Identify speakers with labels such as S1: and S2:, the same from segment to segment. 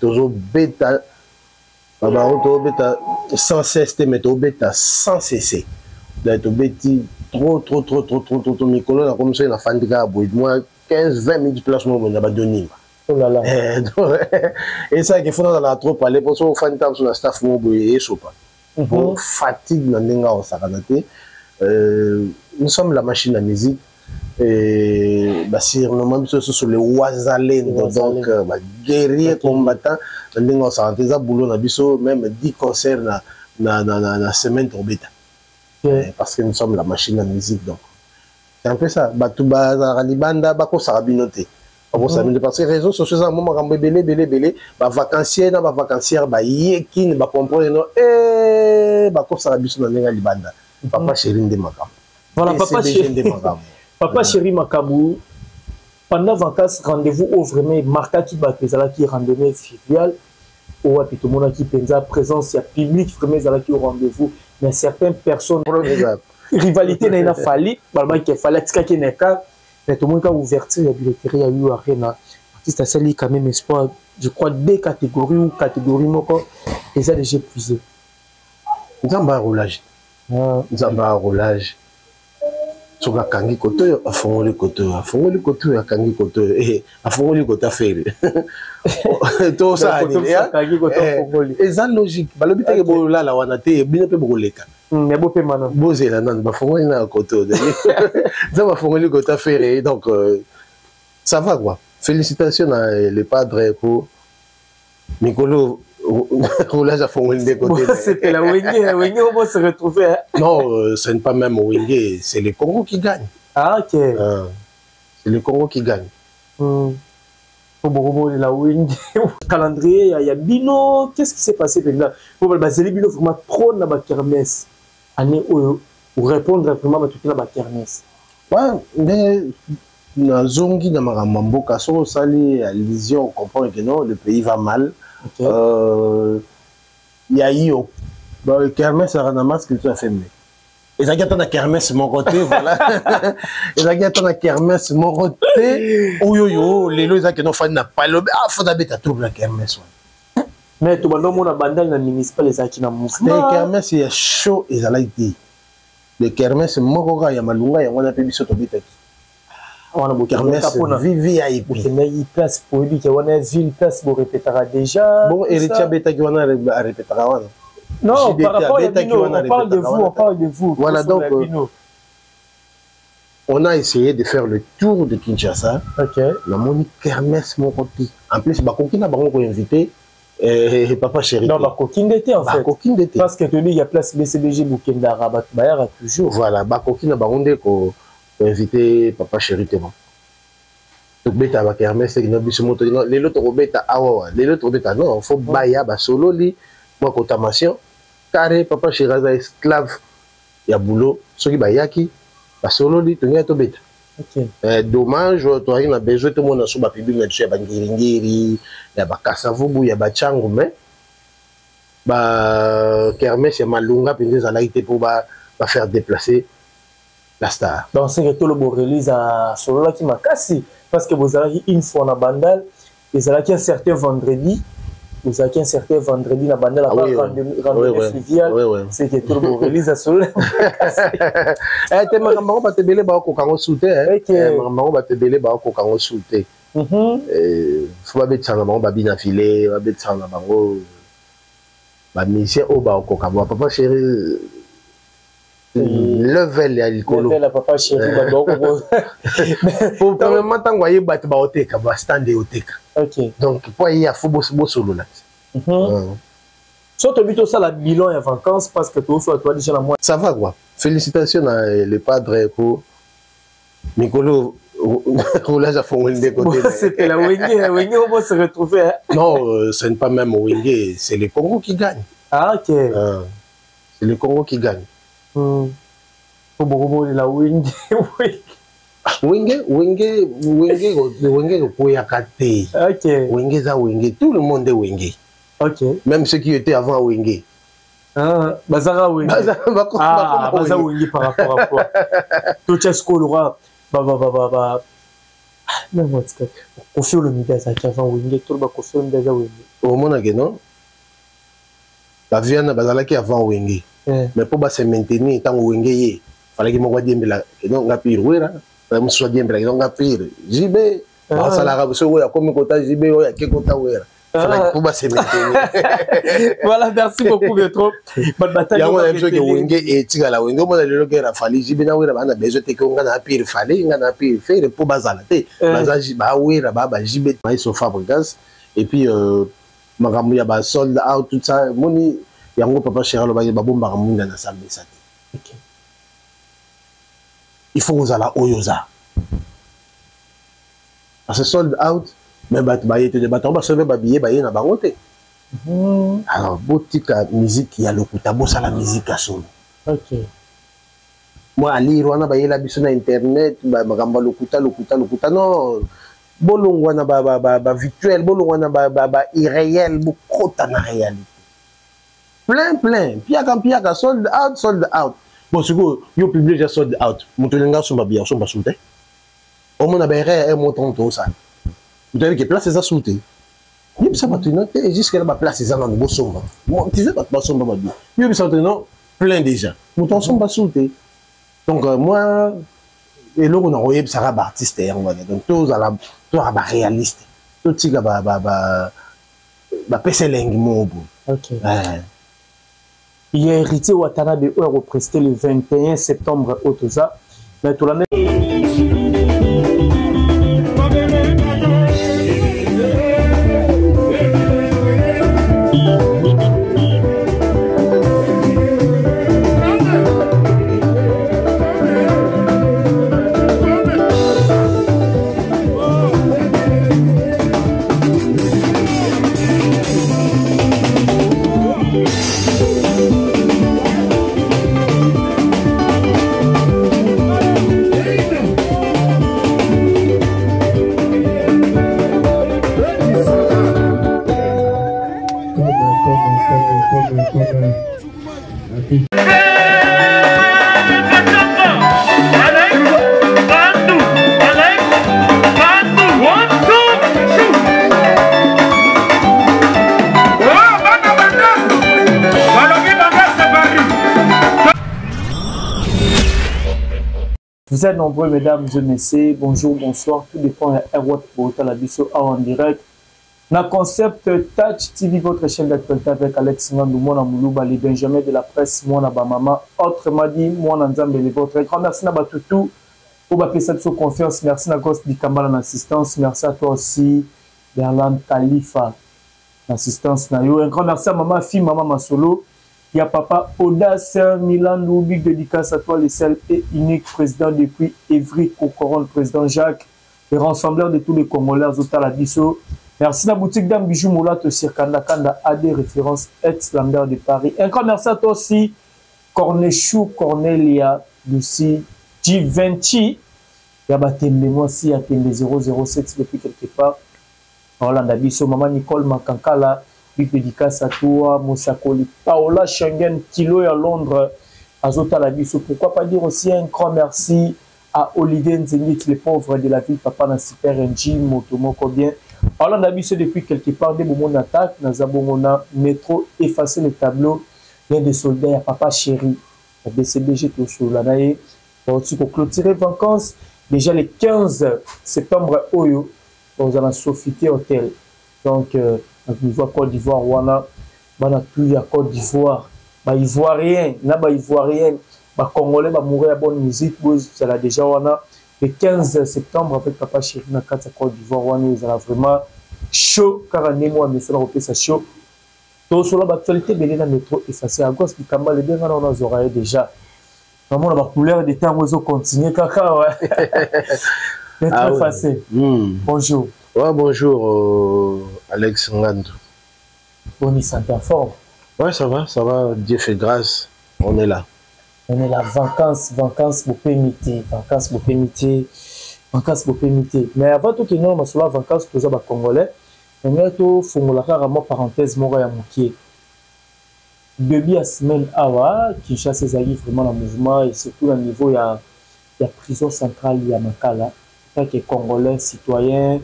S1: toujours bêta. Toujours bêta sans cesse, mais toujours bêta sans cesser. Toujours bêta trop. Mikolo, là, comme ça, il a fait un moi 15-20 minutes de placement, on a donné.
S2: Oh là là.
S1: Et ça, il faut dans la trop parler pour ça, on fait un temps sur la staff, on est pas. Bon, fatigue dans les gars, nous sommes la machine à musique. Et normalement, sur le Ouazalen, donc guerrier combattant, nous avons des boulot, même 10 concerts dans la semaine tombeta. Parce que nous sommes la machine à musique. Donc, c'est un peu ça. Batouba, Libanda, Bako Sarabinote. Parce que les réseaux sociaux, c'est moment belé, vacanciers, vacancières, yekin, comprendre, Bako Sarabinote dans les Libanda. Papa chéri de Makam.
S2: Voilà, papa chéri de Makam. Papa chéri Makabou, pendant vacances, rendez-vous au vraiment marqué qui bat les qui randonnée trivial, ou à tout le monde qui pense présence, il y a public vraiment qui au rendez-vous, mais certaines personnes, rivalité n'a pas fallu, il fallait qu'il n'y ait pas, mais tout le monde a ouvert la billetterie, il y a eu Arena. L'artiste a sali quand même espoir, je crois, des catégories ou catégories, et ça déjà épuisé.
S1: Zamba roulage. Zamba roulage. Sur la kangi koto, a fongoli koto, a kangi koto, et a fongoli koto a faire. Tout ça, et ça logique. Balobite ke bola la wana te, bien pe boleka.
S2: Mais beau pe mana.
S1: Bozé la nan, ba fongoli na koto. Ça va fongoli koto a faire, donc ça va quoi. Félicitations les padres pour Mikolo. Roulage à Fongoli de côté.
S2: C'était la Wenge, on va se retrouver.
S1: Non, ce n'est pas même Wenge, c'est le Congo qui gagne.
S2: Ah, ok.
S1: C'est le Congo qui gagne.
S2: Pour la Wenge, calendrier, il y a Bino. Qu'est-ce qui s'est passé maintenant? Pour le Bino, vraiment trop dans la kermesse. Année où répondre vraiment à toute la kermesse.
S1: Ouais, mais dans Zongi, dans Maramambo, Kasso, Sali, à Lision, on comprend que non, le pays va mal. Il y a eu le kermesse à Ranamas que tu as fait. Et ça qui attend la kermesse mon côté, voilà. Et ça qui attend la kermesse mon côté. Oh yo yo, les lois qui n'ont pas pas le. Ah, faut d'abord tu trouves la kermesse.
S2: Mais tout le monde a bandé dans le municipal les qui n'ont mouvement.
S1: Le kermesse est chaud et ça l'a été. Le kermesse mon côté, il y a malunga, il y a on a payé sur ton bête. On a beaucoup de vivi à y
S2: place pour lui, on a vu une place pour répéter déjà.
S1: Bon, Eritia Beta qui a répété.
S2: Non, par rapport à Bino, on parle de vous.
S1: Voilà, donc, on a essayé de faire le tour de Kinshasa.
S2: Ok.
S1: La moni kermesse mon côté. En plus, Bakoki n'a pas invité. Et papa chéri.
S2: Non, Bakoki d'été en fait.
S1: Bakoki d'été.
S2: Parce que il y a place BCBG Boukenda Rabat Bayara toujours.
S1: Voilà, Bakoki n'a pas invité papa chéri tellement. Donc beta ba kermesse qui n'a biso moto non les autres beta awa les autres beta non faut baya ba solo li moi contamation carré papa chéri za esclave ya boulot ceux qui bayaki ba solo li to nya to beta.
S2: OK.
S1: Dommage to rien a besoin tout monde sur ba public na chez ba ngiringiri ya ba kasavubu ya ba changu mais ba kermesse ya malunga pinze za laité pour ba faire déplacer la star.
S2: Donc c'est que tout le monde réalise à solo là qui m'a cassé parce que vous avez une fois na bandal vous avez un certain vendredi vous avez un certain vendredi na bandal à rendre fluvial c'est que tout le monde réalise à solo.
S1: Eh te makambo ba te belé ba ko kango souté makambo ba te belé ba ko kango souté. Faut ba betanga bango ba bina filé ba betanga bango ba mission au ba ko kango papa chéri. Level ya likolo.
S2: Level à papa chéri ba donc
S1: pour premièrement tango ayi bat ba oteka ba stand de oteka.
S2: OK.
S1: Donc pour y a faut bo solo là.
S2: So to bito ça la bilan en vacances parce que toi déjà la moi.
S1: Ça va quoi. Félicitations à les padres pour Mikolo roulage à Fongoli de côté.
S2: C'était la Wenge on va se retrouver.
S1: Non, ce n'est pas même Wenge, c'est le Congo qui gagne.
S2: Ah OK.
S1: C'est le Congo qui gagne.
S2: Pour beaucoup la Wenge.
S1: Wenge Koyakate.
S2: OK.
S1: Wenge za Wenge, tout le monde est Wenge.
S2: OK.
S1: Même ceux qui étaient avant Wenge.
S2: Ah, Bazara Wenge. Bazara Wenge par rapport à quoi? Tout ce qu'on aura Non, moi, tu confie le midi à ça avant Wenge, tout le monde confie le midi à Wenge.
S1: Au moment où non, la viande bazala qui avant Wenge. Mais pour se maintenir tant Wenge y, fallait que moi dire là, que non ngapir wera, la muso dire là, non ngapir. Jibe, ça la rabe so wera comme kota jibe oya ke kota wera. Fallait pour se maintenir.
S2: Voilà, merci beaucoup de trop.
S1: Bonne bataille. Il y a un truc que Wenge et tigala Wenge moi le gars fallait jibe na wera bana besoin te que on a pire fallait ngana pire faire pour bazala te. Bazaji ba wera ba jibe mai so fabrigas et puis makambo ya ba sold out tout ça moni yango papa chéri lo ba bomba kamunga na sambe ça. OK. Il faut aux ala oyoza. Parce que sold out mais bat ba yete de baton ba sauver ba billet ba yena ba ngote. Alors botika musique ya lokuta bossa la musique à solo.
S2: OK.
S1: Moi ali rwana ba yela biso na internet ba makamba lokuta non bolongwana ba virtuel bolongwana ba irréel bokota na réalité. Plein piaka sold out. Bon c'est que yo publié déjà sold out. Mutulenga somba bien somba soute. Au moins na un montant tout ça. Vous avez que place ça soute. Yo ça maintenant et jusqu'à la place ça dans le somba. Moi tu sais pas somba ba bien. Yo ça maintenant plein déjà. Mouton somba soute. Donc moi et là on a envoyé ça va artiste on va dire. Donc tous à la ba réaliste. Tout tiga ba pese lengi mobo.
S2: OK. Il a hérité Watanabe où est représenté le 21 septembre au Toza. Mais tout l'année. Vous êtes nombreux, mesdames et messieurs. Bonjour, bonsoir. Tout dépend de Airwatt pour la biso en direct. Na concept Touch TV, votre chaîne d'actualité avec Alex Ngandou, Mona Moulouba, les Benjamin de la presse, Mona Bamama. Autrement dit, Mona Nzambe, votre grand merci à Batoutou pour baper cette confiance. Merci à Ghost Dikambala en assistance. Merci à toi aussi, Berland Khalifa, assistance. Un grand merci à maman, fille, maman Masolo. Il y a papa Audace Milan big dédicace à toi, le seul et unique président depuis Evry Cocoron, président Jacques, le rassembleur de tous les Congolais, Zota Labiso. Merci à la boutique d'Am Bijou Moulato Sirkanda Kanda, AD référence ex-Lambert de Paris. Un grand merci à toi aussi, Cornechou, Cornelia, Lucie, G20. Il y a Batembe, moi aussi, il y a Tembe 007 depuis quelque part. Voilà, Nabiso, maman Nicole Makankala. Big dédicace à toi, Moussakoli, Paola Schengen, Kilo à Londres, Azota Labiso. Pourquoi pas dire aussi un grand merci à Olivier Nzengit, les pauvres de la ville, Papa na Super NG, Motomoko bien. Alors, on a vu depuis quelque part des moments d'attaque, nous avons métro effacé le tableau, il y a des soldats, Papa Chéri, la BCBG, tout sur la naïe. Pour clôturer vacances, déjà le 15 septembre, Oyo, dans un Sofité Hôtel. Donc, niveau Côte d'Ivoire, Wana, plus à Côte d'Ivoire, Ivoirien, là, Ivoirien, Congolais, mourir à bonne musique, ça l'a déjà, Wana, le 15 septembre, avec Papa Chéri, na Côte d'Ivoire, Wana, ils ont vraiment chaud, car un émoi, mais ça ça chaud. Donc, sur l'actualité, il y a un métro effacé à gauche, puis quand les deux, on a oreilles déjà. Vraiment, la couleur des temps, on continue, caca, ouais. Métro effacé. Bonjour.
S1: Ouais, bonjour Alex Ngandou.
S2: On est santé en forme.
S1: Ouais, ça va, Dieu fait grâce, on est là.
S2: On est là, vacances, beaucoup imité, Mais avant tout, nous avons sur la vacances pour les Congolais. On a tout fongola carrément parenthèse, mon gars, depuis la semaine awa, qui chasse ses alliés vraiment le mouvement et surtout au niveau il y a prison centrale, il y a Makala. tant que Congolais, citoyen,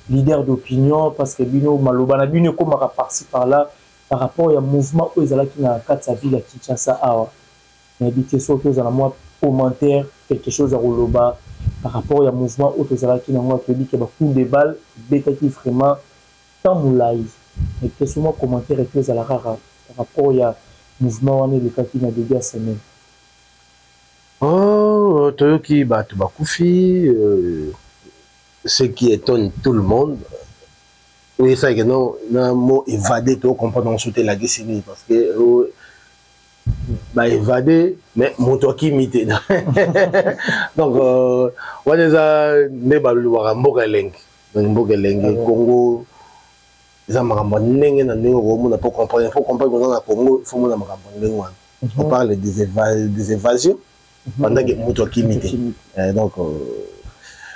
S2: leader d'opinion, parce que Bino Maloba, Bino Komara par-ci par-là, par rapport au mouvement où ils allaient qui n'a qu'à sa ville à Kinshasa, Awa. Mais habité sur que dans moi commentaire quelque chose à Roloba par rapport au mouvement où ils allaient qui n'a moi dit que coup de balle, bêta qui vraiment tant moulaï. Et que souvent commentaire et que à la rara par rapport au mouvement on est le cas qui n'a déjà semaine.
S1: Oh, Toyoki Batoubakufi, ce qui étonne tout le monde. Oui, ça que non, un mot évadé, tu comprends, on sauter la décennie parce que évadé, mais moto qui imité. Donc, on est à Nebalouara, Mbogeleng, Congo. On parle des évasions pendant que moto qui imité. Donc,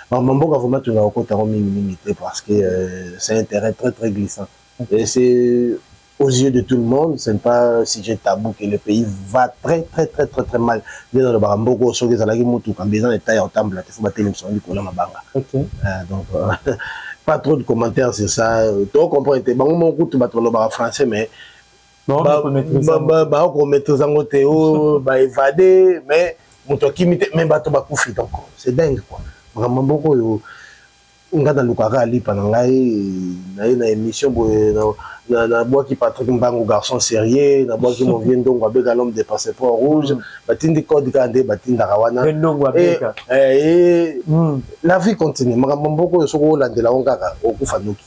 S1: Mamboka vraiment tu n'as aucun terme limité parce que c'est un terrain très très glissant. Et c'est aux yeux de tout le monde, ce n'est pas un sujet tabou que le pays va très très très très très mal. Dans le Baramboko, sur les alagis moutou, quand besoin de taille en table, il faut battre les sons du Kola Mabanga. Donc, pas trop de commentaires sur ça. Tu comprends, tu vas mon coup, tu vas le bar français, mais on mettre ça en côté, évader, mais moto qui imite, même bateau bakoufi, donc c'est dingue quoi. Vraiment beaucoup nga na lukaka ali panangai na émission na bois qui Patrick Mbango garçon sérieux na bois qui mon vient donc avec l'homme de passeport rouge batindi code kande batinda kawana et la vie continue vraiment beaucoup so ko landela ngaka okufa noki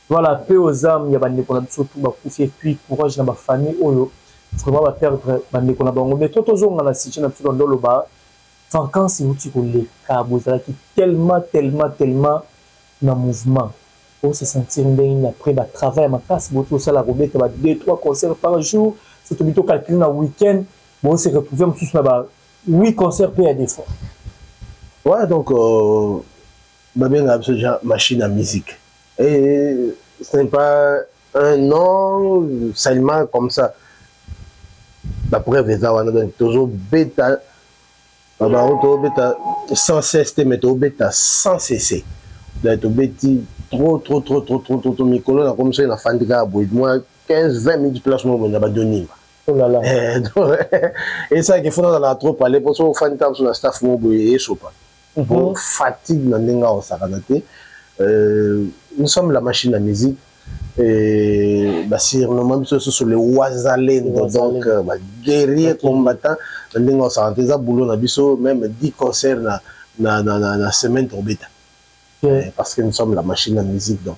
S2: voilà peu aux âmes ya bande ko na surtout bakufi et puis courage na ba famille oyo vraiment ba perdre bande ko na bango mais toto zonga na situation na pilo ndolo ba vacances où tu les cabozala qui tellement dans mouvement pour se sentir bien après bah travail ma casse beaucoup ça la robette bah 2-3 concerts par jour c'est tout plutôt calculé dans week-end bon se retrouver en tous là 8 concerts peu à des fois
S1: ouais donc bah bien absolument machine à musique et ce n'est pas un nom seulement comme ça bah pour ça on a toujours bêta bah on bêta sans cesse mais on bêta sans cesser d'être bêti trop micro là comme ça il a fan de gars moi 15-20 minutes place moi on a donné
S2: oh là là
S1: et ça qu'il faut dans la trop parler pour ça fan temps sur la staff moi et sopa pour fatigue dans l'inga au sakanate nous sommes la machine à musique et bah sur normalement sur les Wazalendo donc guerrier combattant dans l'inga au sakanate ça boulot na biso même 10 concerts na semaine tombeta. Parce que nous sommes la machine à musique donc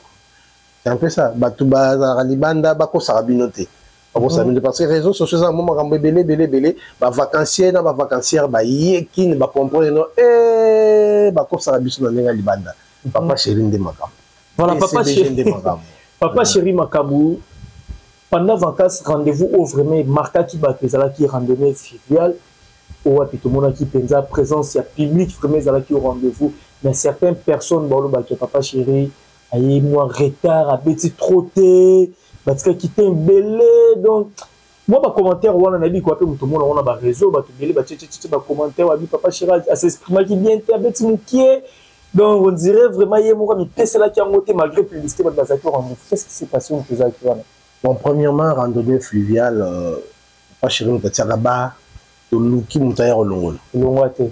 S1: c'est un peu ça batuba libanda bako sarabinoté parce que les réseaux sociaux ça moment quand belé vacancier na vacancière yekin comprendre non bako sarabiso na libanda papa chéri de makam
S2: voilà papa chéri makabu pendant vacances rendez-vous au vraiment marqué qui bakezala qui randonnée fluviale ou à tout le monde qui pensa présence il y a public vraiment qui au rendez-vous mais certaines personnes bon le papa chéri aïe moi retard à petit trotté parce que quitter un belé donc moi ba commentaire on a dit quoi peu tout le monde on a ba réseau ba tout belé ba commentaire on dit papa chéri à s'exprimer qui bien t'es petit moukier donc on dirait vraiment il moi mais pèse là qui a monté malgré publicité ba ça qu'est-ce qui s'est passé on faisait quoi
S1: bon premièrement randonnée fluviale papa chéri on t'a là-bas to luki mutaya olongola
S2: olongwate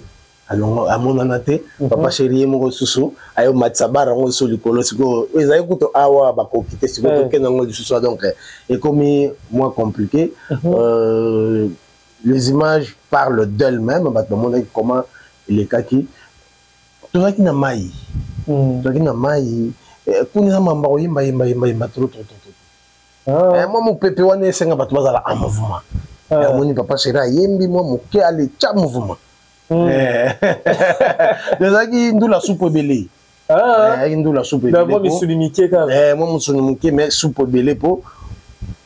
S1: alors à mon anaté papa chéri mo susu ayo matsabara ngo so likolo siko ezai kuto awa ba ko kite siko ke nango susu donc et comme moins compliqué les images parlent d'elles-mêmes ba to mona comment les kaki to qui na mai to qui na mai kuni na mamba ko yimba trop moi mon pépé wana senga ba to bazala en mouvement moni papa chéri yembi moi mo ke aller cha mouvement qui nous la soupe belé nous la soupe belé
S2: moi je suis limité
S1: moi je suis limité mais soupe belé pour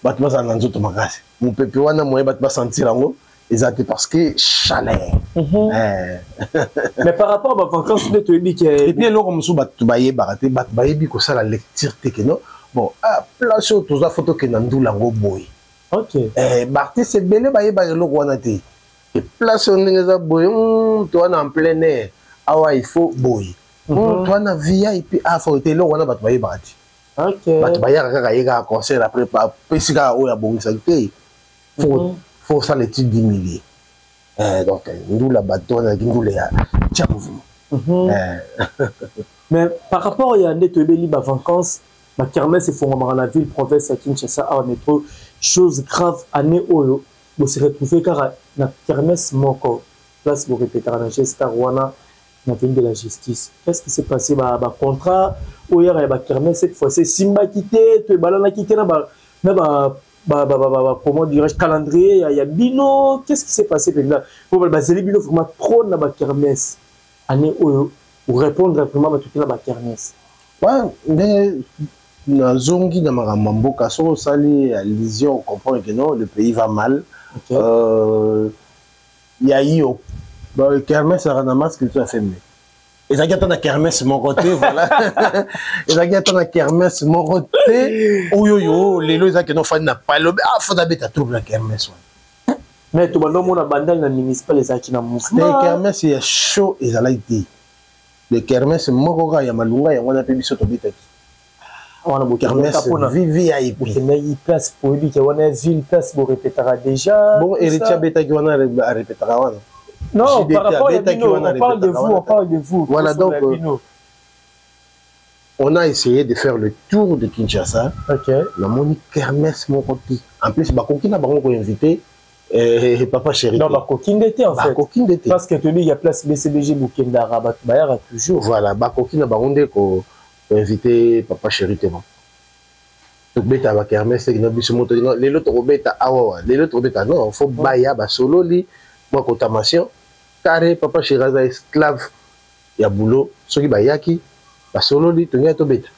S1: battre ça dans autres magasins mon pépé wana moi battre sentir ngo exact parce que chaleur
S2: mais par rapport à ma vacances de te dit que
S1: et puis là comme ça battre baye baraté battre baye bi ko ça la lecture te que non bon à place tous la photo que nandu lango boy
S2: OK
S1: barté c'est belé baye baye lo wana te et place on est boy toi en plein air awa il faut boy toi na via et puis ah faut là on a battu baye bati battu baye kaka yeka concert après pesika o ya bongisa te faut ça les 10 milliers donc nous la bateau na ngule ya tchamouvement
S2: mais par rapport à Yandé Tobeli ba vacances ma kermesse font dans la ville province à Kinshasa à métro chose grave année oyo vous se retrouver car na kermesse moko place vous répéter na gesta Rwanda na ville de la justice qu'est-ce qui s'est passé ba contrat oyo ya ba kermesse cette fois c'est Simba quitté to balana quitté na ba comment dirais-je calendrier il y a bino qu'est-ce qui s'est passé là pour ba zeli bino vraiment trop na ba kermesse année oyo pour répondre vraiment à toute la kermesse.
S1: Ouais, mais na zongi na makambo kaso sali vision comprend que non le pays va mal. Il y a eu le kermesse à Ranamas que tu as fait mieux. Et ça qui attend la kermesse mon côté voilà. Et ça qui attend la kermesse mon côté. Oh yo yo les lois que non fan n'a pas le ah faut d'abord ta trouble la kermesse.
S2: Mais tout le monde a bandal na municipal les aki na mouvement.
S1: Le kermesse est chaud et ça l'a été. Le kermesse mokoka ya malunga ya wana pe biso tobitaki
S2: wana bo kermesse
S1: vivi ya ipi
S2: na place pour lui que wana ville place bo répétera déjà
S1: bon Eritia betaki wana répétera wana
S2: non par rapport à Bino on parle de vous
S1: voilà donc on a essayé de faire le tour de Kinshasa la moni kermesse mokoki en plus bakoki na bango ko invité papa chéri
S2: non bakoki ndete en fait parce que il y a place BCBG Bukenda Rabat Bayara toujours
S1: voilà bakoki na bango nde ko inviter papa chéri te bon donc beta ba kermesse na biso moto lelo to beta awa lelo to beta non faut baya ba solo li moi contamation carré papa chéri za esclave ya boulot soki bayaki ba solo li to to beta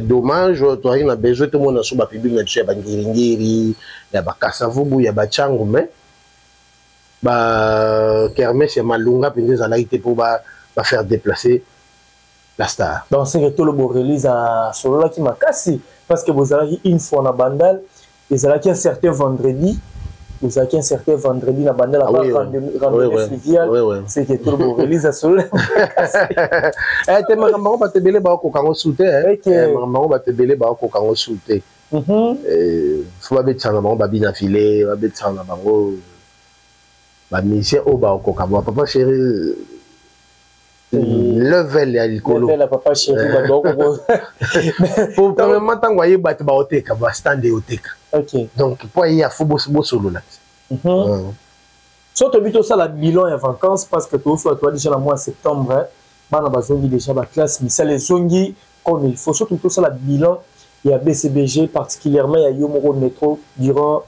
S1: dommage toi il a besoin tout le monde sur ba public na tsheba ngiringiri ya ba kasavubu ya ba changu mais ba kermesse ya malunga pende za laité pour ba faire déplacer la star
S2: donc c'est que tout le monde release à solo là qui makasi parce que vous avez une fois na bandal et avez un certain vendredi vous avez un certain vendredi na bandal à rendre fluvial c'est que tout le monde release à solo
S1: eh te makambo ba te belé ba ko kango souté makambo ba te belé ba ko kango souté faut ba betsa na bango ba bina filé ba betsa na bango ba mission o ba ko kango papa chéri level ya likolo
S2: level papa chéri ba donc
S1: pour premièrement tango ayi ba te ba oteka ba stand oteka donc pour y a faut bo solo là
S2: surtout bito ça la bilan ya vacances parce que tout soit toi déjà le mois de septembre bana bazongi déjà ba classe mais ça les zongi comme il faut surtout tout ça la bilan il y a BCBG particulièrement il y a Yomoro métro durant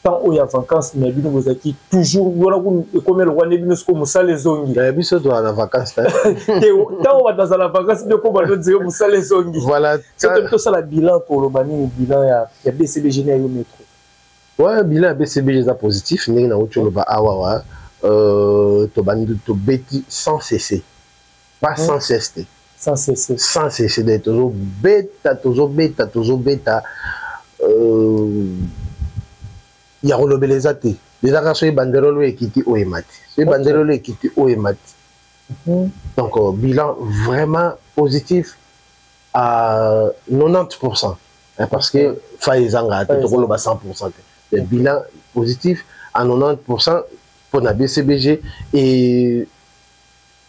S2: temps où il y a vacances mais bino vous acquis toujours voilà comme le roi nebino ce comme ça les zongi
S1: la biso doit la vacances
S2: tant on va dans la vacances de comme on dire ça les zongi
S1: voilà
S2: surtout tout ça la bilan pour le bani bilan il y a BCBG et Yomoro métro
S1: ouais bilan BCBG est positif n'est na autre ba awa to bandu to beti sans cesser pas sans cesser
S2: sans cesser
S1: sans cesser d'être toujours bêta il y a relobelezate les arraches banderolo ekiti oemati les banderolo ekiti oemati donc bilan vraiment positif à 90% parce que faizanga to ko ba 100% le bilan positif à 90% pour la BCBG et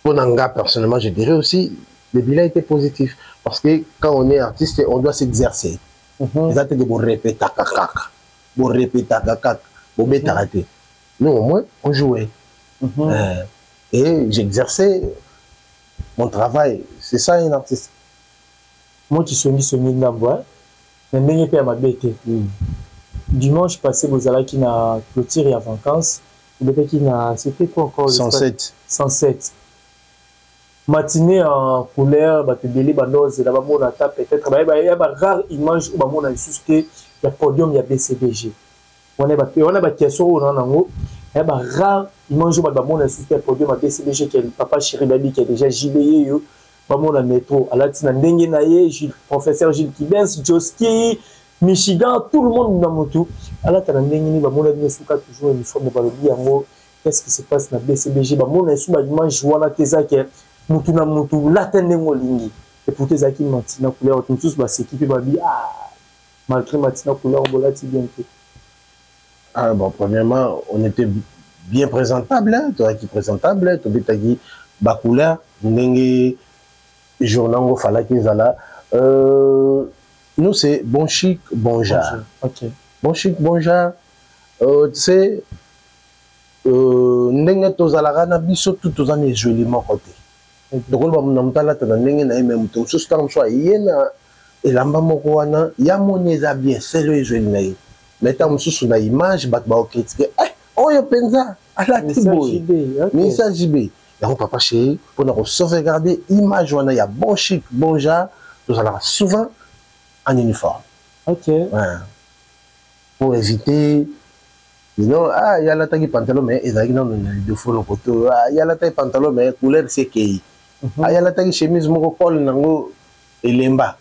S1: pour Nanga personnellement je dirais aussi le bilan était positif parce que quand on est artiste on doit s'exercer ça te de répéter kakaka bon répéter kakaka bon bétarate nous au moins on jouait et j'exerçais mon travail c'est ça un artiste
S2: moi qui suis mis dans bois mais n'est pas ma bête dimanche passé vous allez qui na clôture et à vacances qui na c'était quoi encore 107 matinée en couleur ba te belé ba nose là ba mona ta peut-être ba ya ba rare image ou ba mona susté le podium ya BCBG on a ba question on nango ya ba rare image ba mona susté podium ya BCBG qui est papa chéri babi qui est déjà jubilé yo ba mona métro ala tina ndenge na ye professeur Gilles Kibens Joski Michigan tout le monde dans moto ala tana ndenge ni ba mona ne suka toujours uniforme ba lobi yango qu'est-ce qui se passe na BCBG ba mona sou ba image wana teza que mutu na mutu latende ngolingi et pour tes acquis matina couleur tous ba s'équiper ba bi ah malgré matina couleur bolati bien que
S1: ah bon premièrement on était bien présentable hein toi qui présentable to bitaki ba couleur ndenge journal fala ki zala nous c'est bon chic bon genre.
S2: OK
S1: bon chic bon genre tu sais ndenge tozalaka na biso tout tozana élément côté donc on va mutala tana ndenge na même tout ce temps soit yena elamba moko wana ya moneza bien c'est le joli na ye mais tant mususu na image bat ba critiquer oyo penza ala tiboy message JB donc papa chéri pour nous sauvegarder image wana ya bon chic bon genre tozalaka souvent en uniforme.
S2: OK
S1: ouais. Pour éviter non ah il y a la taille pantalon mais il y a deux fois le côté ah il y a la taille pantalon mais couleur c'est qui ah il y a la taille chemise mon col nango et lemba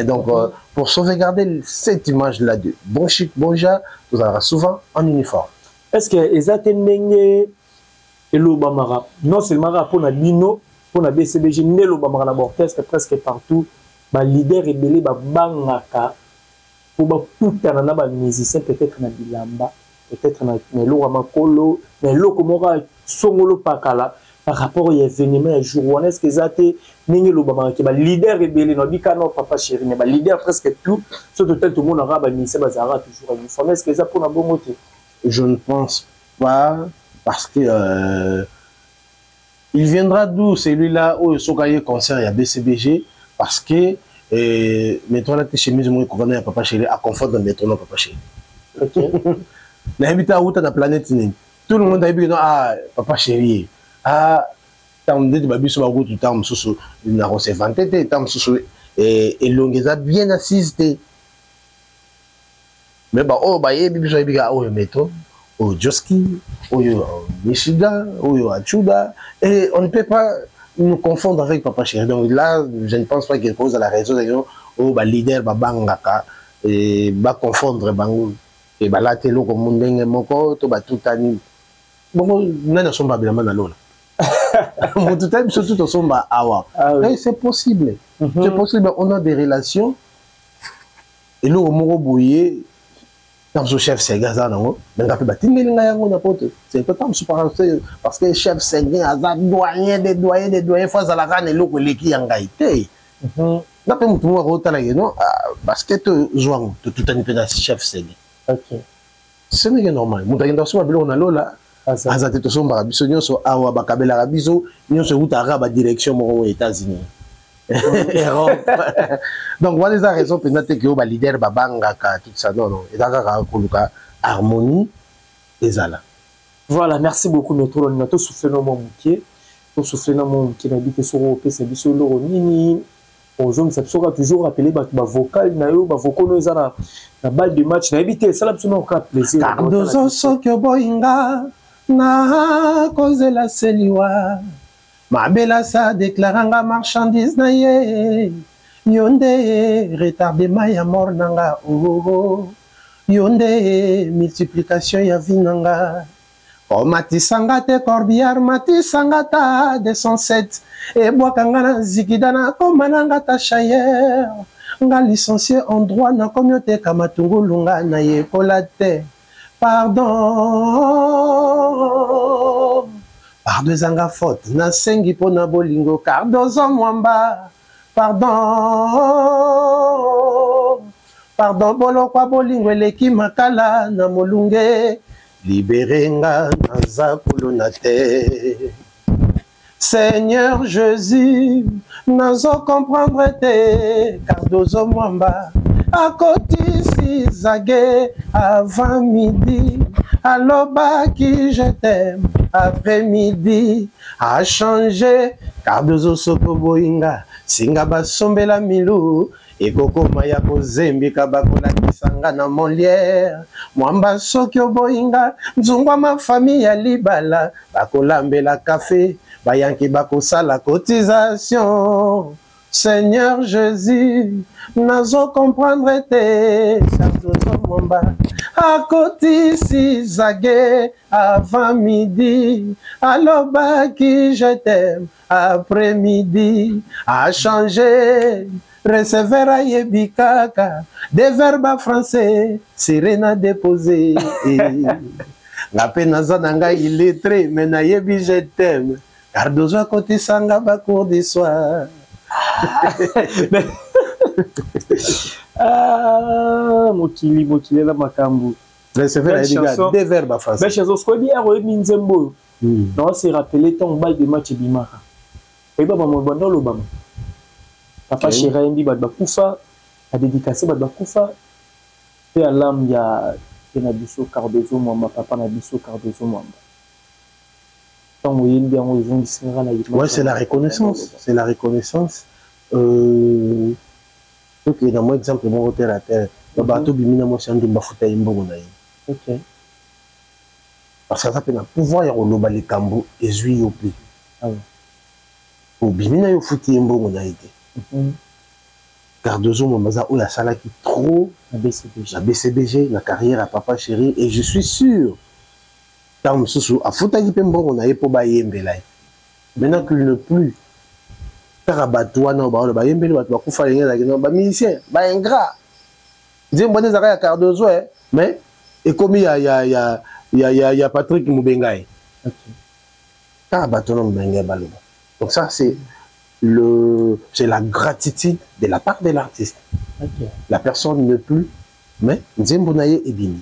S1: donc pour sauvegarder cette image là de bon chic bon genre vous aurez souvent en uniforme.
S2: Est-ce que ezatendenge elo bamara non seulement pour na bino pour na BCBG nelo bamara na orchestre presque partout ba leader ebele ba bangaka pour ba putana na ba musicien peut-être na bilamba peut-être na melo makolo mais loko mora songolo pakala par rapport au événement jour est-ce que zate ningi lo bamara ke ba leader ebele no bikano papa chéri mais ba leader presque tout surtout tout le monde aura ba musicien bazara toujours uniforme est-ce que ça pour na bongo te
S1: je ne pense pas parce que il viendra d'où celui-là où Sokaye concert il y a BCBG parce que mettons la chemise moi qu'on a papa chéri à confort de mettre non papa chéri.
S2: OK.
S1: Na habita où ta planète ni tout le monde a dit ah papa chéri ah tant de babiso ba goût tant mususu na recevante tant mususu et longeza bien assisté mais bah oh bah yebi biso yebiga oh meto oh Joski oh Michigan oh Achuda et on ne peut pas nous confondre avec papa chéri donc là je ne pense pas qu'il pose à la raison oh bah leader bah bangaka et bah confondre bango et bah là telo comme ndenge moko to bah tout ani bon nana somba bilama na lola mon tout time surtout to somba awa c'est possible c'est possible on a des relations et le moko boyer dans le chef Ségaza non mais après batingeli nga yango na pote c'est totalement super parce que chef Ségaza a doyen des fois à la rane loko leki yangaité na pe mutu mo ta la non basket jouant tout ani pena chef Ségaza.
S2: OK
S1: c'est normal mutu ngenda so babilo na lola azate to somba biso nyonso awa bakabela rabiso nyonso utara ba direction mo aux États-Unis. Donc voilà la raison peut-être que le leader babangaka tout ça non et d'accord koluka harmonie ezala.
S2: Voilà, merci beaucoup Métro on a tout soufflé dans mon muké tout soufflé dans mon muké na bité sur au PC biso loro nini aux hommes ça sera toujours rappeler ba vocal na yo ba vocalo ezana na balle de match na bité ça la biso ka plaisir
S1: Cardozo sokyo boinga na cause la seliwa Mabela sa déclaranga marchandise na ye yonde retardement ya mort nanga oh yonde multiplication ya vie nanga o matisanga te corbillard matisanga ta 207 e bwakanga na zikida na koma nanga ta chayer nga licencié en droit na communauté kamatungulunga na yekola te pardon Pardon zanga faute na sengi po na bolingo Cardozo mwamba pardon pardon bolo kwa bolingo eleki makala na molunge libérenga naza kolona te Seigneur Jésus nazo comprendre te Cardozo mwamba akotisi zage avant midi aloba qui je t'aime après-midi a changé Cardozo soko boinga singa basombela milu ekokoma ya kozembika bakolakisanga na Molière mwamba soki oboinga nzungwa mafamille ya libala bakolambela café bayanki bakosala cotisation Seigneur Jésus nazo comprendre te Cardozo mwamba à côté si zagué avant midi, alors bah qui je t'aime après-midi, a changé, recevoir à yebikaka, des verbes français, sirena déposé. La penaza nanga illettré, mais na yebi je t'aime, car deux à côté sanga ba cours du soir.
S2: Ah, mokili la makambu.
S1: Recevoir des verbes français.
S2: Belle chanson, ce qu'on dit à Roemi Nzembo. Non, c'est rappelé ton balle de match Bimara. Et bah, mon bon, le bam. Papa Chéri Mbi Badbakoufa, a dédicacé Badbakoufa. Et à l'âme, il y a Nabiso Cardozo, moi, papa Nabiso Cardozo, moi.
S1: Ouais, c'est la reconnaissance. C'est la reconnaissance. Ok, dans mon exemple, mon hôtel à terre, bateau bimina mo sando bafuta imbo na yi.
S2: Ok.
S1: Parce que ça peut pouvoir y avoir le cambo et zui yopi.
S2: Ah oui.
S1: Au bimina yo futi imbo na yi. Car deux hommes maza ou la sala qui trop la BCBG, la carrière à papa chéri, et je suis sûr tant sous a futa qui pembo na yi po ba yembe là. Maintenant qu'il ne plus Karabatou, non, bah, bah, yembe, bah, bah, koufa, non, bah, musicien, bah, ingrat. Dis, moi, des arrêts à Cardozo, mais, et comme il y a Patrick Moubengaï. Karabatou, non, Mbengaï, donc, ça, c'est la gratitude de la part de l'artiste. La personne ne plus, mais, Nzembonaye est béni.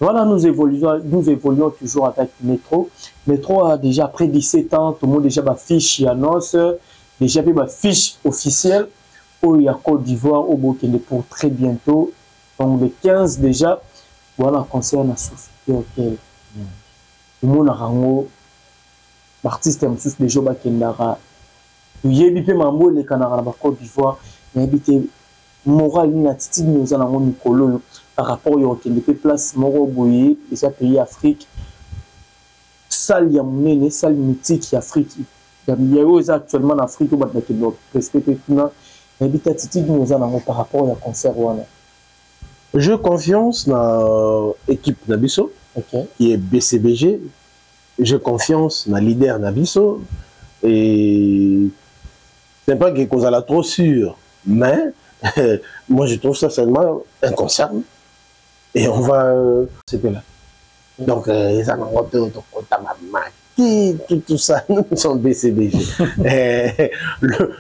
S2: Voilà, nous évoluons toujours avec Métro. Métro a déjà après 17 ans, tout le monde déjà ma fiche annonce, déjà ma fiche officielle au Côte d'Ivoire, au Burkina pour très bientôt. Donc le 15 déjà, voilà, concert à Sophie. Tout le monde a rango, l'artiste est tous déjà Bakendara. Il y a des mambo les Canara à Côte d'Ivoire, il y a des moral, une attitude nous en avons Nicolo. Par rapport à des places Moroboye, les pays Afrique, salle Yamoune, salle mythique Afrique. Il y a actuellement en Afrique, où il y a respecté tout le monde. Attitude nous en avons par rapport à concert.
S1: J'ai confiance dans l'équipe Nabiso, qui est BCBG. J'ai confiance dans le leader Nabiso. Et c'est pas quelque chose à trop sûr, mais moi je trouve ça seulement un concert. Et on va... C'était là. Donc, les tout ça, nous sommes BCBG.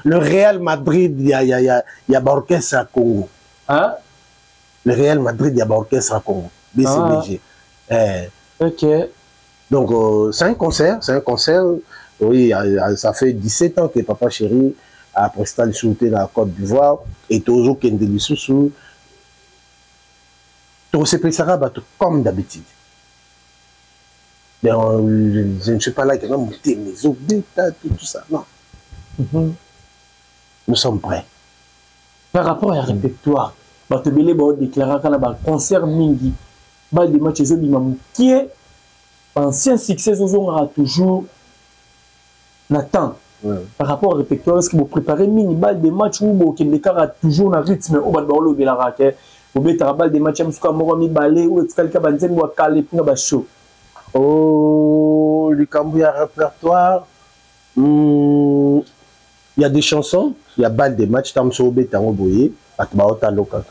S1: Le Real Madrid, il y a l'orchestre à Congo.
S2: Hein?
S1: Le Real Madrid, il y a l'orchestre à Congo. BCBG.
S2: Ok.
S1: Donc, c'est un concert. Oui, ça fait 17 ans que Papa Chéri a presté le soutien dans la Côte d'Ivoire. Et toujours qu'il y a des sous. Tout se pressera comme d'habitude. Je ne suis pas là qui va monter mes eaux, tout ça. Non. Nous sommes prêts.
S2: Par rapport à un répertoire, tu as déclaré qu'il y a un concert mingi, des matchs qui est ancien succès, on toujours Nathan. Par rapport au répertoire, est-ce que vous préparez mini balle des matchs où vous avez toujours un rythme au bas de la raquette? Vous mettez la balle des matchs à Morami Balé ou quelqu'un qui va caler pour le show.
S1: Oh, le Cambouya répertoire. Il y a des chansons, il y a balle des matchs, tam sobe tango boye, atbaota local.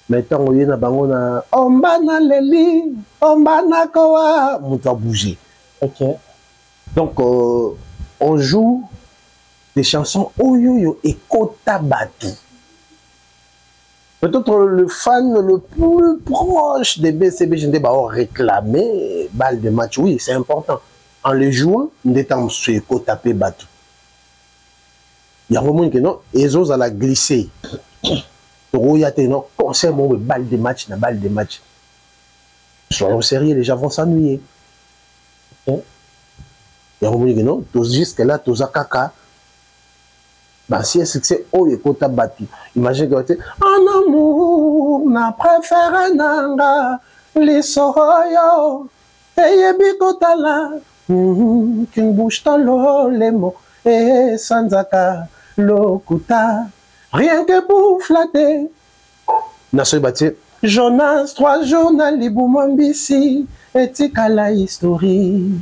S1: Mais tango yena bangona, ombana leli, ombana koa, monta bouger.
S2: Ok.
S1: Donc on joue des chansons oyoyo et kota batu. Peut-être le fan le plus proche des BCBG va réclamer balle de match. Oui, c'est important. En les jouant, nous étions sur le côté tapé battu. Il y a un moment que non, ils osent la glisser. Il y a un concert, balle de match, na balle de match. Soyons sérieux, les gens vont s'ennuyer. Il y a un moment que non, jusque là, tous à caca. Bah, si c'est oh, il faut battu. Imagine que tu en amour, na préféré nanga, les soyo, et bikotala, qu'une bouche dans l'eau, les mots, et sans aka, l'okuta, rien que pour flatter, Nasoy bâti. Jonas, 3 jours na Libumambisi, etikala historique.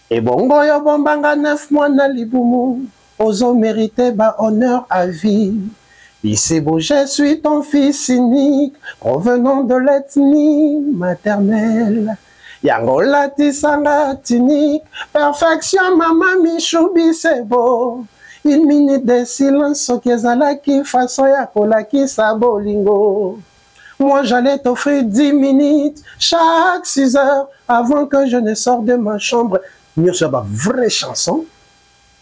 S1: Et bongo yo bombanga 9 mois na Libumu, ozo mérité ba honneur à vie. Ici beau, je suis ton fils unique, provenant de l'ethnie maternelle. Yangola tisanga tinique, perfection maman Michoubi c'est beau. Une minute de silence, qui façon ya kolaki sabolingo. Moi j'allais t'offrir 10 minutes chaque 6 heures avant que je ne sorte de ma chambre. Mieux sur ma vraie chanson.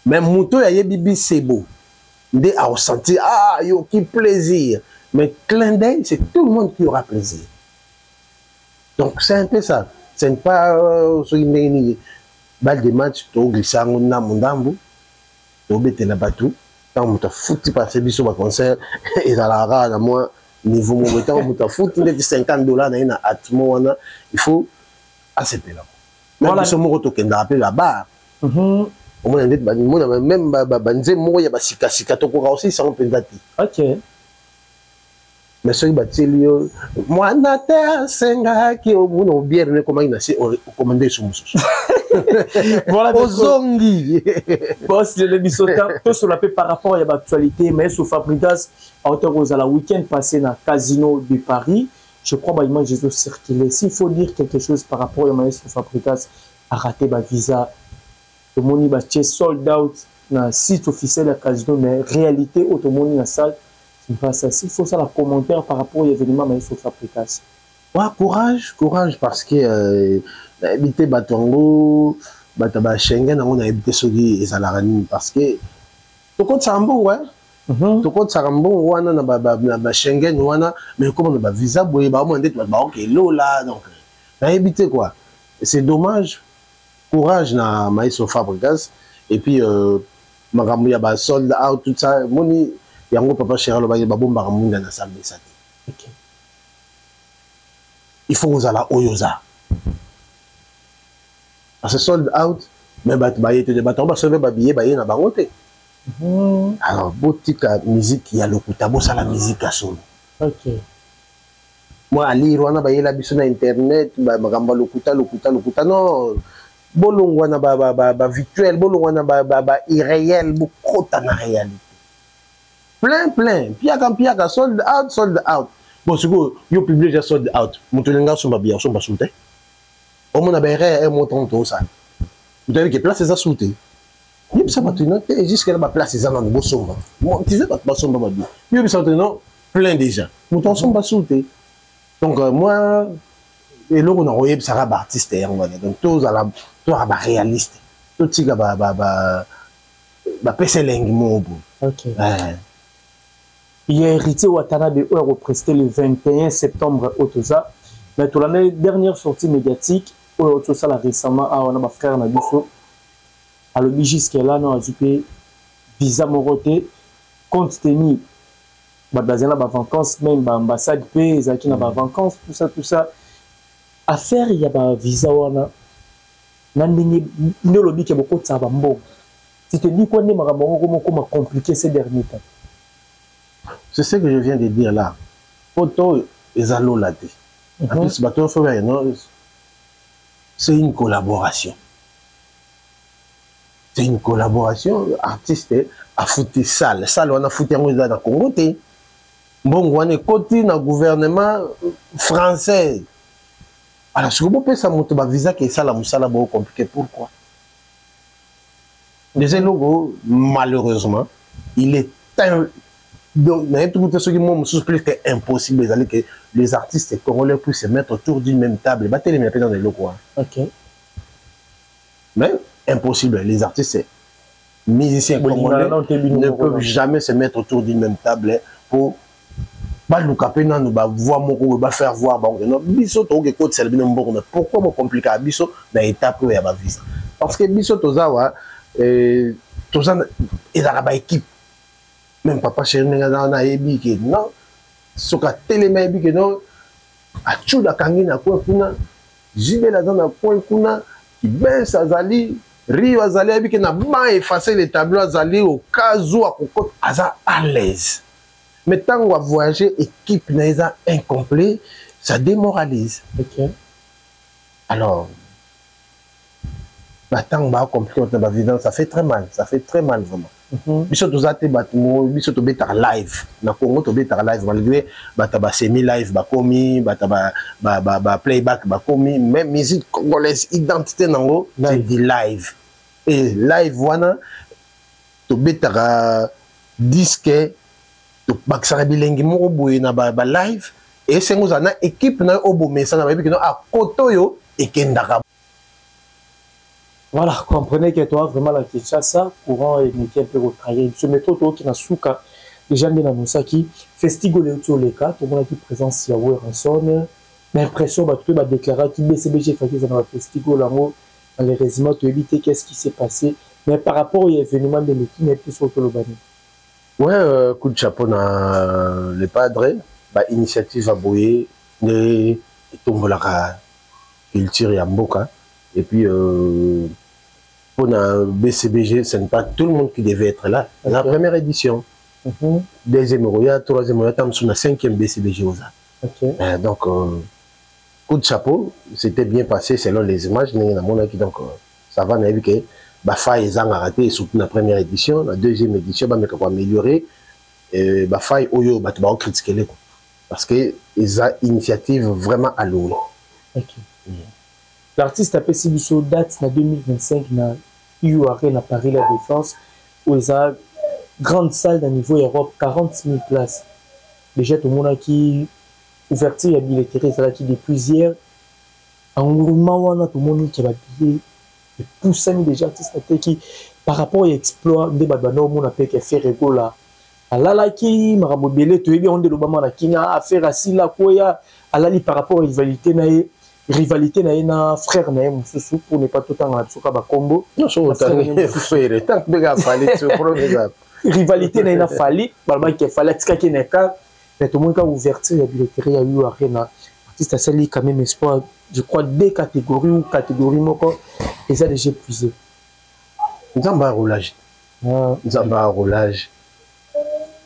S1: Mais Mouto ya bibi c'est beau. Dès à ressentir, ah yo qui plaisir. Mais clin d'œil, c'est tout le monde qui aura plaisir. Donc c'est un peu ça. C'est pas balle de match, tu glisses en Mundambu, tu bêtes la batou, quand tu as foutu par ces bisous à concert, et à la rare, à moi, niveau mon temps, tu as foutu $50 à Atmoana, il faut accepter là. Même si on a rappelé la barre, au moins, même Banze, moi, il y a Sika, Tokora aussi, ça on peut dater. Ok. Mais ce qui est moi, Nata, Senga, qui est au bout de bien, comment il a commandé sur mon sous. Voilà, Ozongi.
S2: Bon, c'est l'émission, tout sur la paix par rapport à l'actualité, mais sur Fabridas, à hauteur aux la week-end passé dans le casino de Paris, je crois que l'image Jésus circulé. S'il faut dire quelque chose par rapport à maestro Fabridas, a raté ma visa, le monde est sold out dans le site officiel de casino, mais réalité, automobile dans la salle. Il faut ça la commentaire par rapport à l'événement maestro Fabridas.
S1: Ouais, courage parce que habité Batongo, Bataba Schengen, on a habité Sogi et Salarani parce que tout compte Sambo, ouais. Tout compte Sambo, on a Schengen, on a mais comme on a visa, on a dit ok là donc on a habité quoi. C'est dommage. Courage na maestro Fabridas et puis Magamouya ba sold out tout ça, moni yango papa chéri ba bomba munga na salle de sati. OK. Il faut que vous allez oyoza. Parce que sold out, mais bah yete de bateau, bah sauver bah billet bah na bangote. Alors botika musique, il y a le kutabo ça la musique à solo. OK. Moi à lire wana bah yela biso na internet, bah magamba lokuta non. Bolongwa na ba virtuel, bolongwa na ba irréel, beaucoup na réalité. Plein. Piaka sold out. Bon, c'est que yo publie déjà sold out. Mutulenga sont bien, sont pas souté. Au moins, est montant tout ça. Vous avez que place ça souté. Ni ça pas tout et jusqu'à la place ça dans le beau sombre. Moi, tu sais pas sombre pas bien. Yo ça non plein déjà. Mouton sont pas souté. Donc moi et là on a envoyé ça va artiste on va dire. Donc tous à la réaliste. Tout ça ba PC langue mo. OK.
S2: Il est hérité Watanabe où est représenté le 21 septembre au Toza. Mais pour l'année dernière sortie médiatique, où est Toza récemment, on a ma frère Nabiso, à l'objet jusqu'à là, on a occupé visa moroté, compte tenu, dans la vacances, même l'ambassade paix, ils ont dans vacances, tout ça. Affaire, il y a un visa, on a l'objet qui est beaucoup de ça, tu te dis qu'on est comment compliqué ces derniers temps.
S1: C'est ce que je viens de dire là. Poto et Zalo l'a dit. C'est une collaboration. C'est une collaboration artiste à foutre salle. Salle, on a foutu en dans le Congo. Bon, on est côté dans le gouvernement français. Alors, si vous pouvez ça monter un visa qui est ça, la moussala beaucoup compliqué. Pourquoi? Déjà, logo, malheureusement, il est donc, c'est impossible que les artistes congolais puissent se mettre autour d'une même table. Battez les mêmes dans les locaux. OK. Mais impossible. Les artistes, musiciens congolais ne peuvent jamais se mettre autour d'une même table pour nous faire voir. Pourquoi me compliquer à Bisso dans l'étape où il y a ma visa? Parce que Bisso, Tozawa, il y a une équipe. Même papa chéri n'a ébi que non, ce qu'a tellement ébi que non, à tout la kangi na quoi kuna, jibe la dans la point kuna, qui baisse à Zali, Rio Azali ébi que n'a pas effacé les tableaux à Zali au cas où à cocotte à l'aise. Mais tant qu'on va voyager, équipe n'est incomplet, ça démoralise.
S2: Ok.
S1: Alors, tant qu'on va compliquer notre vie, ça fait très mal vraiment. Biso tozate batmo biso to beta live na Congo to beta live malgré bata ba semi live ba komi bata ba playback ba komi même musique congolaise identité nango c'est du live et live wana to beta disque to baksara bilengi moko boye na ba live et c'est nous ana équipe na obomé ça na ba bikino a kotoyo et kendaka.
S2: Voilà, comprenez que toi, vraiment, la Kinshasa, courant et métier un peu retravaillé. Ce métro, toi, qui n'a souka, déjà, bien annoncé qui, festival et tout les cas, tout le monde a dit présence, il y a Ranson, l'impression, tu peux déclarer qu'il BCBG fait dans le festival, malheureusement, tu éviter qu'est-ce qui s'est passé. Mais par rapport aux événements de l'équipe, il y a plus sur le Bani.
S1: Ouais, coup de chapeau dans les padres, initiative à Boye, et tombe la culture et Mboka. Et puis, pour la BCBG, ce n'est pas tout le monde qui devait être là. Okay. La première édition, deuxième Roya, troisième Roya, sur la cinquième BCBG. Okay. Donc, coup de chapeau, c'était bien passé selon les images. Donc, ça va, on a vu que Bafaï a raté, surtout la première édition. La deuxième édition, on va améliorer. Bafaï, Oyo, on va critiquer. Parce qu'ils ont une initiative vraiment allouée.
S2: Okay. L'artiste a fait une date en 2025 dans UAR à Paris La Défense où il y a une grande salle de niveau Europe, 40 000 places. Déjà, tout le monde qui ouverture la billetterie, qui depuis hier, en mouvement, tout le monde qui va payer, et poussant déjà artistes qui, par rapport à l'exploit, des babano, on a fait Ferrego là. Là, qui m'a rabobélé, tu es bien, on dit l'Obama, qui a affaire à Silla, quoi, par rapport à la rivalité na frère na mususu pour ne pas tout temps atsuka ba combo
S1: non so frère tant que ga fali sur problème
S2: rivalité na fali balba qui fallait tika qui n'est pas mais tout le monde a ouverture la billetterie a eu arena artiste sali quand même espoir je crois deux catégories ou catégories moko et ça déjà épuisé
S1: nzamba roulage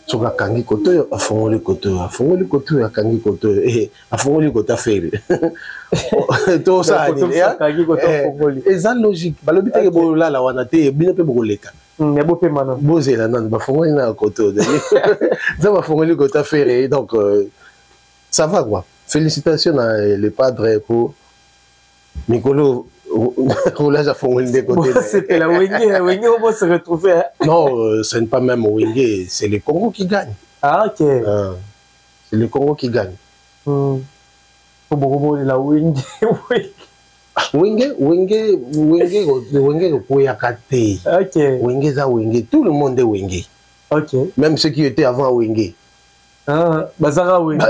S1: soka kangi koto afongoli koto akangi koto afongoli koto afere to ça eza logique balobi te bola la wana te bino pe bokoleka
S2: ne bo pe mana
S1: bozela nan bafongoli na koto ça bafongoli koto afere donc ça va quoi félicitations à les padres pour Mikolo roulage à fond de côté.
S2: C'était la Wenge, on va se retrouver.
S1: Non, ce n'est pas même Wenge, c'est le Congo qui gagne.
S2: Ah, ok.
S1: C'est le Congo qui gagne.
S2: Pour la Wenge,
S1: Wenge,
S2: ok.
S1: Wenge, tout le monde est Wenge.
S2: Ok.
S1: Même ceux qui étaient avant Wenge.
S2: Ah, Bazara Wenge.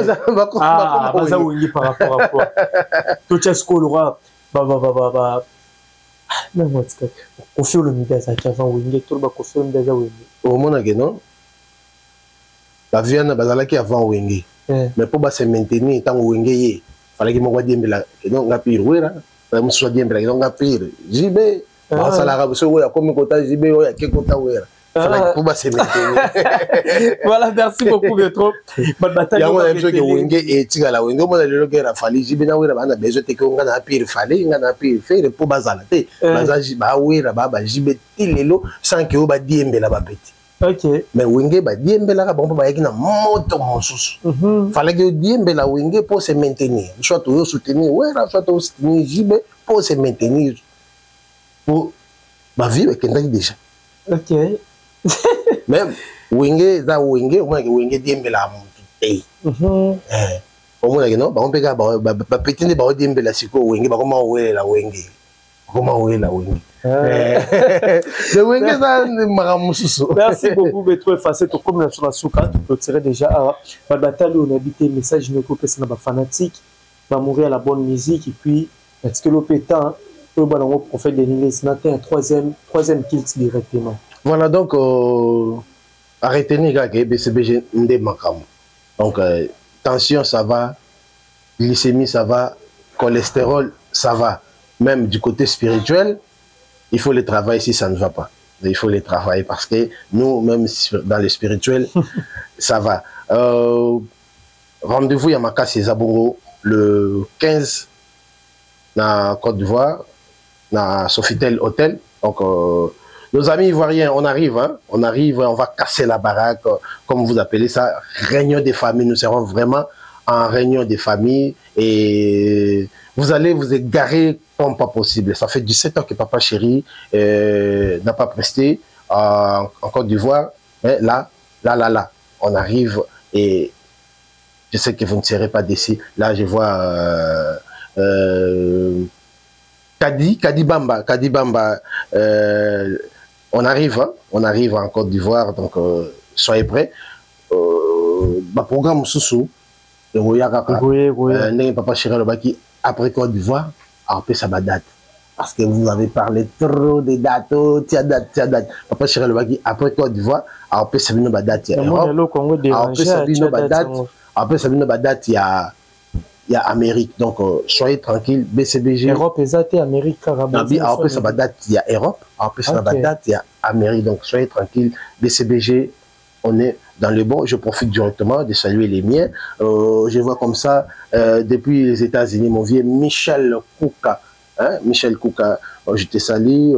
S2: Ah, Bazara Wenge par rapport à quoi? Tout ce qu'on aura. Non, moi, c'est que le média, ça qui avant Wenge, tout le monde confie le média Wenge.
S1: Au moment où la viande bazala qui avant Wenge, mais pour se maintenir tant Wenge il fallait que moi dire là, que donc la pire ouais là, me soit dire là, donc la pire. JB, ça la rabe, so ouais, comme côté JB, ouais, quel côté ouais. Pour se maintenir.
S2: Voilà, merci beaucoup de trop.
S1: Bonne bataille. Il y a un truc que Wenge et Tigala Wenge, moi le gars a fallu JB na ouais là, on a besoin que on a pire fallait, on a pire faire pour bazala. Bazala ba ouais là ba JB tilelo sans que on ba diembe là ba petit.
S2: Ok.
S1: Mais Wenge ba diembe là bon ba yaki na moto mosusu. Fallait que diembe la Wenge pour se maintenir. Soit tu soutenir ouais là, soit tu soutenir JB pour se maintenir. Pour ba vivre kendaki déjà.
S2: Ok.
S1: Même Wenge za Wenge au moins Wenge diembe la monte. Au moins que non, ba on peut ba petit ne ba diembe la siko Wenge ba comment ouais la Wenge. Comment ouais la Wenge. Le Wenge za maramususu.
S2: Merci beaucoup Betro effacé to comme sur la souka tu peux tirer déjà à ba bataille on habité message ne couper ça na ba fanatique va mourir à la bonne musique et puis est-ce que l'opétant au ballon prophète de Nilé ce matin troisième kilt directement.
S1: Voilà, donc, arrêtez les gars, BCBG n'est pas. Donc, tension, ça va, glycémie, ça va, cholestérol, ça va. Même du côté spirituel, il faut le travailler si ça ne va pas. Il faut le travailler parce que nous, même dans le spirituel, ça va. Rendez-vous à Makassi Zabongo le 15 na Côte d'Ivoire, na Sofitel Hotel. Donc, nos amis ivoiriens, on arrive, on va casser la baraque, comme vous appelez ça, réunion des familles. Nous serons vraiment en réunion des familles et vous allez vous égarer comme pas possible. Ça fait 17 ans que Papa Chéri n'a pas presté en Côte d'Ivoire. Mais là, on arrive et je sais que vous ne serez pas d'ici. Là, je vois Kadi Bamba. On arrive en Côte d'Ivoire, donc soyez prêts. Programme Soussou, Papa Chéri Lobaki, après Côte d'Ivoire, après ça va date. Parce que vous avez parlé trop des dates, tia date. Papa Chéri Lobaki, après Côte d'Ivoire, après ça va date. Après ça va date, il y a Amérique. Donc soyez tranquille, BCBG.
S2: Europe et Amérique.
S1: Après ça va date, il y a Europe. Après ça va date, il y a Amérique. Donc soyez tranquille, BCBG. On est dans le bon. Je profite directement de saluer les miens. Je vois comme ça, depuis les États-Unis, mon vieux Michel Kouka. Michel Kouka, je te salue.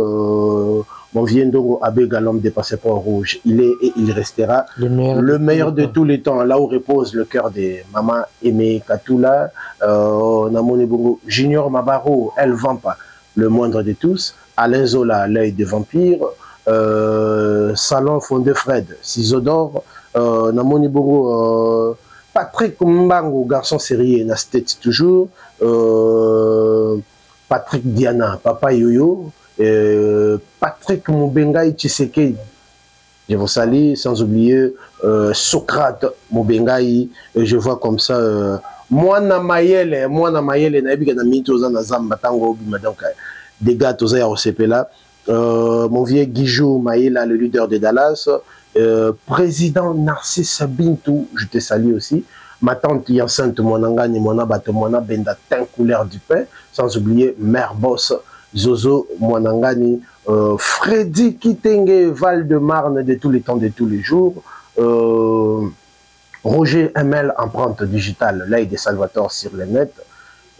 S1: Mon vieux Ndongo Abega, l'homme des passeports rouges. Il est et il restera le meilleur de tous les temps. Là où repose le cœur de Maman Aimé Katoula. Namone Bongo Junior Mabaro, elle vend pas. Le moindre de tous. Alain Zola, l'œil de vampire. Salon Fondé Fred, Ciseaux d'or, Namoni Bongo, Patrick Mbango, garçon sérieux, Nastet toujours, Patrick Diana, Papa Yoyo, Patrick Moubenga Tshiseke, je vous salue, sans oublier Socrate Moubengaï, je vois comme ça, Mwana Mayele, Naïbi Ganamito Zanazam, Batango, donc des gars, tous à OCP là. Mon vieux Guijou Maïla, le leader de Dallas, président Narcisse Bintou, je te salue aussi, ma tante Yacinthe Monangani, Mona Batomona Benda, teint couleur du pain, sans oublier Mère Boss, Zozo Monangani, Freddy Kitenge, Val-de-Marne de tous les temps, de tous les jours, Roger ML, empreinte digitale, l'œil de Salvatore sur le net,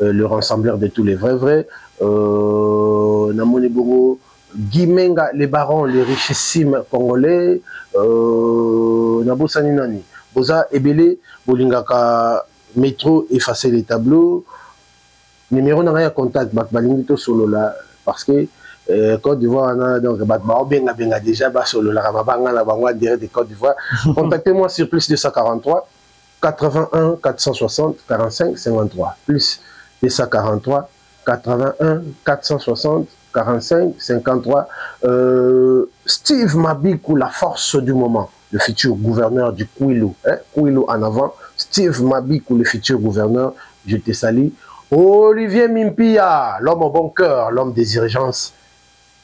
S1: le rassembleur de tous les vrais, Namone Bogo, Guy Menga, les barons, les richissimes congolais, Nabo Saninani, Boza Ebele, Bolingaka métro, effacer les tableaux, numéro n'a rien à contact, Balingito solo là, parce que Côte d'Ivoire, donc Benga déjà, solo là, la direct de Côte d'Ivoire. Contactez-moi sur plus 243 81 460 45 53, plus 243 81 460 45 53. Steve Mabikou, la force du moment, le futur gouverneur du Kouilou, Kouilou en avant. Steve Mabikou, le futur gouverneur, je te salue. Olivier Mimpia, l'homme au bon cœur, l'homme des urgences,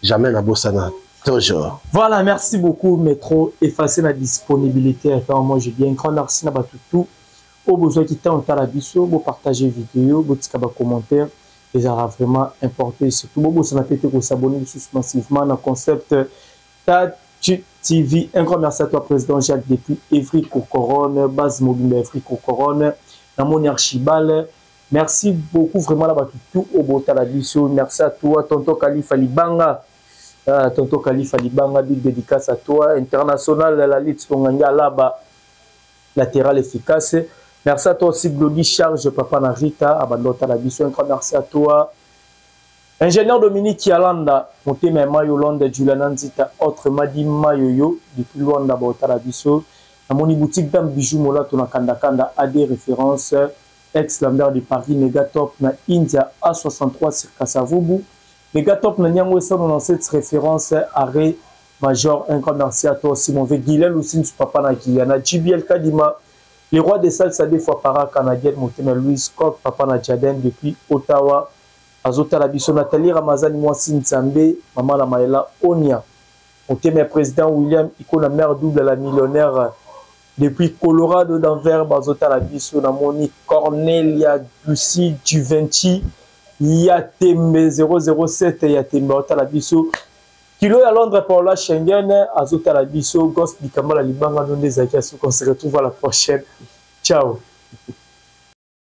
S1: jamais na Bossana, toujours.
S2: Voilà, merci beaucoup, Métro. Effacer la disponibilité. Moi, j'ai bien grand merci à tout. Au besoin qui t'a en talabiso, vous partagez vidéo, vous tirez commentaire. Les aura vraiment importé. Surtout, vous s'abonner massivement dans le concept Tatu TV. Un grand merci à toi, Président Jacques, depuis Evry Kokoron, base mobile Evry Kokoron, dans mon archibal. Merci beaucoup, vraiment, là-bas, tout au beau talabiso. Merci à toi, Tonton Khalifa Libanga. Tonton Khalifa Libanga, big dédicace à toi. International, la lutte Sponganga, là-bas, latéral efficace. Merci à toi aussi, Glody Charge, Papa Narita, Abandota la Bisso. Un grand merci à toi. Ingénieur Dominique Yalanda, Monté Mema Yolanda, Juliana Nzita, autre Madi Mayoyo, depuis Luanda, Bota la Bisso. À mon boutique Dame Bijou Mola, Tona Kanda Kanda, AD référence, ex-Lambert de Paris, Megatop, na India, A63 sur Kasavubu. Megatop, na Nyangwe 197 référence, arrêt major. Un grand merci à toi aussi, mon vieux Guilel, aussi, Papa Nakiyana, JBL Kadima. Les rois des salles, ça des fois para canadienne, Montena Louis Coq, Papa Nadjaden depuis Ottawa, Azota Labiso, Nathalie Ramazani, Moussin Nzambe, Maman la Maëla, Onia. Montena président William, icône la mère double, la millionnaire depuis Colorado, Denver, Azota Labiso, Namoni, Cornelia, Lucie, Juvenci, Yatembe 007, Yatembe, Ota Labiso, Kilo à Londres pour la Schengen, Azota la Bisso, Ghost Bikamba la Libanga, on se retrouve à la prochaine. Ciao.